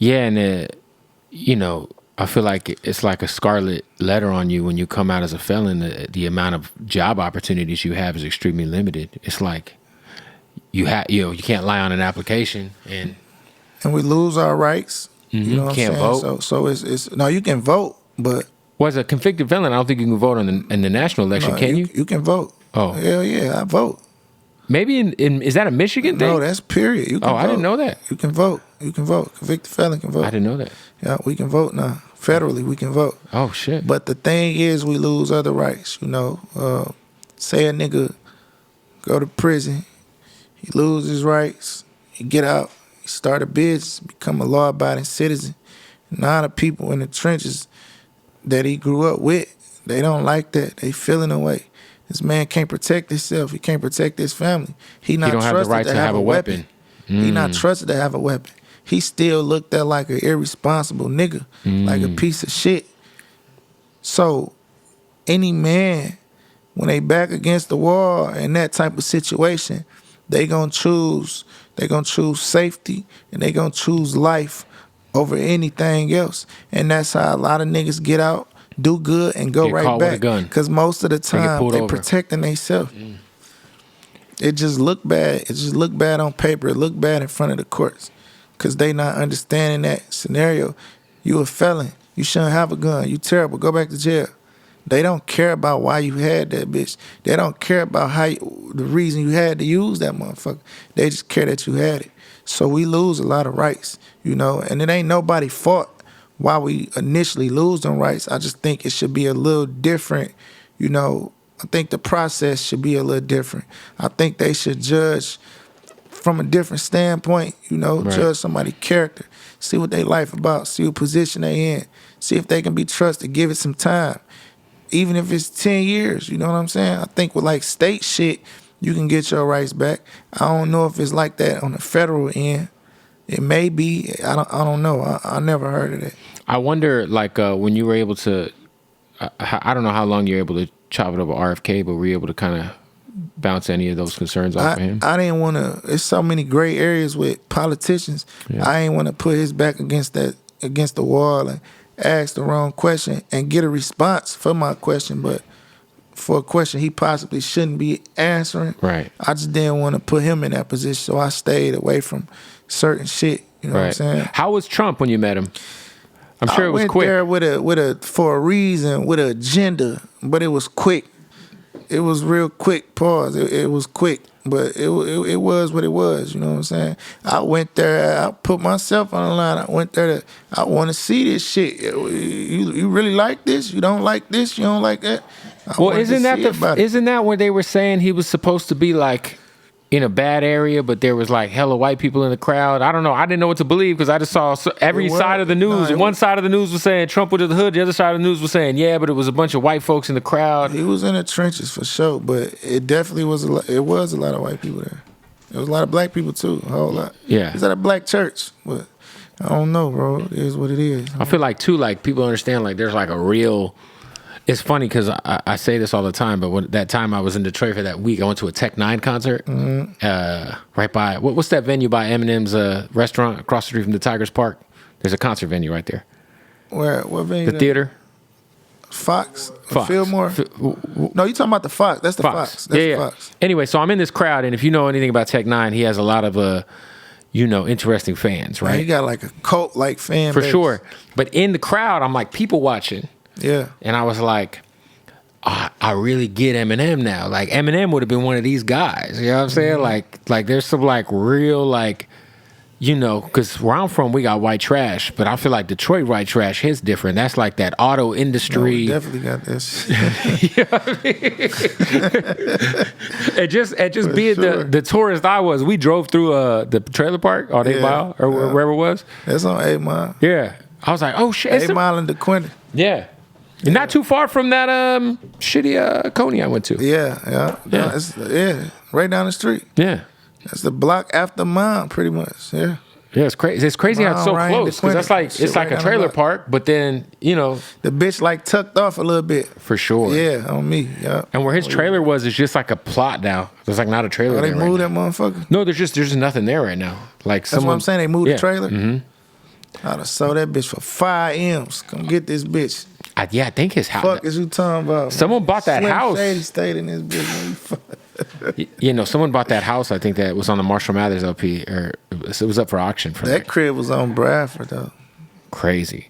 Yeah, and you know, I feel like it's like a scarlet letter on you when you come out as a felon. The amount of job opportunities you have is extremely limited. It's like you can't lie on an application, and we lose our rights. You know what can't I'm saying? vote. So it's no, you can vote, but as a convicted felon, I don't think you can vote in the national election. no, Can you? You can vote. Oh, hell yeah, I vote. Maybe is that a Michigan thing? No, that's period. You can vote. I didn't know that. You can vote. You can vote. Convicted felon can vote. I didn't know that. Yeah, we can vote now. Federally, we can vote. Oh shit! But the thing is, we lose other rights. You know, say a nigga go to prison, he lose his rights, he get out, he start a business, become a law-abiding citizen. Now the people in the trenches that he grew up with, they don't like that. They feeling away. This man can't protect himself. He can't protect his family. He not don't have trusted the right to have a weapon. He not trusted to have a weapon. He still looked at like an irresponsible nigga, like a piece of shit. So any man, when they back against the wall in that type of situation, they gonna choose safety, and they gonna choose life over anything else. And that's how a lot of niggas get out, do good, and go right back. Because most of the time they protecting themselves. It just look bad. It just look bad on paper. It look bad in front of the courts. Because they not understanding that scenario. You a felon. You shouldn't have a gun. You terrible. Go back to jail. They don't care about why you had that bitch. They don't care about the reason you had to use that motherfucker. They just care that you had it. So we lose a lot of rights, you know, and it ain't nobody fault why we initially lose them rights. I just think it should be a little different, you know. I think the process should be a little different. I think they should judge from a different standpoint, you know, judge somebody's character, see what they life about, see what position they in, see if they can be trusted, give it some time. Even if it's 10 years, you know what I'm saying? I think with like state shit, you can get your rights back. I don't know if it's like that on the federal end. It may be. I don't know. I never heard of that. I wonder, like, when you were able to, I don't know how long you're able to chop it over RFK, but were you able to kind of bounce any of those concerns off of him? I didn't want to. There's so many gray areas with politicians. Yeah. I ain't want to put his back against the wall and ask the wrong question and get a response for my question, but for a question he possibly shouldn't be answering. Right. I just didn't want to put him in that position, so I stayed away from certain shit. You know what I'm saying? How was Trump when you met him? I'm sure it was quick. I went there for a reason, with an agenda, but it was quick. It was real quick. Pause. It was quick, but it was what it was. You know what I'm saying? I went there. I put myself on the line. I went there. I want to see this shit. You really like this? You don't like this? You don't like that? Well, isn't that what they were saying? He was supposed to be like in a bad area, but there was like hella white people in the crowd. I don't know. I didn't know what to believe because I just saw every side of the news. And one side of the news was saying Trump was in the hood. The other side of the neuse was saying, yeah, but it was a bunch of white folks in the crowd. He was in the trenches for sure, but it definitely was a lot of white people there. There was a lot of black people too, a whole lot. Yeah. It was at a black church, but I don't know, bro. It is what it is. I feel like too, like people understand like there's like a real. It's funny because I say this all the time, but that time I was in Detroit for that week, I went to a Tech Nine concert right by, what's that venue by Eminem's restaurant across the street from the Tigers Park? There's a concert venue right there. Where? What venue? The theater. Fox. Fillmore? No, you talking about the Fox. That's the Fox. That's the Fox. Anyway, so I'm in this crowd, and if you know anything about Tech Nine, he has a lot of, interesting fans, right? Man, he got like a cult-like fan base. For sure. But in the crowd, I'm like, people watching. Yeah. And I was like, I really get Eminem now. Like Eminem would have been one of these guys. You know what I'm saying? Like there's some like real like, because where I'm from, we got white trash, but I feel like Detroit white trash hits different. That's like that auto industry. No, we definitely got this. You know what I mean? and just being the tourist I was, we drove through the trailer park on 8 Mile or wherever it was. That's on 8 Mile. Yeah. I was like, oh shit. 8 Mile and DeQuinton. Yeah. Not too far from that shitty Coney I went to. Yeah. Right down the street. Yeah. That's the block after mine, pretty much. Yeah. Yeah, it's crazy. It's crazy how it's so close because that's like it's like a trailer park, but then the bitch like tucked off a little bit. For sure. Yeah, on me. Yeah. And where his trailer was is just like a plot now. There's like not a trailer. They moved that motherfucker. No, there's nothing there right now. Like that's what I'm saying. They moved the trailer. Mm-hmm. I'd have sold that bitch for 5 M's. Come get this bitch. I think his house. Fuck is you talking about? Someone bought that Slim house. Shady stayed in this bitch. You know, someone bought that house. I think that was on the Marshall Mathers LP, or it was up for auction. That crib was on Bradford though. Crazy.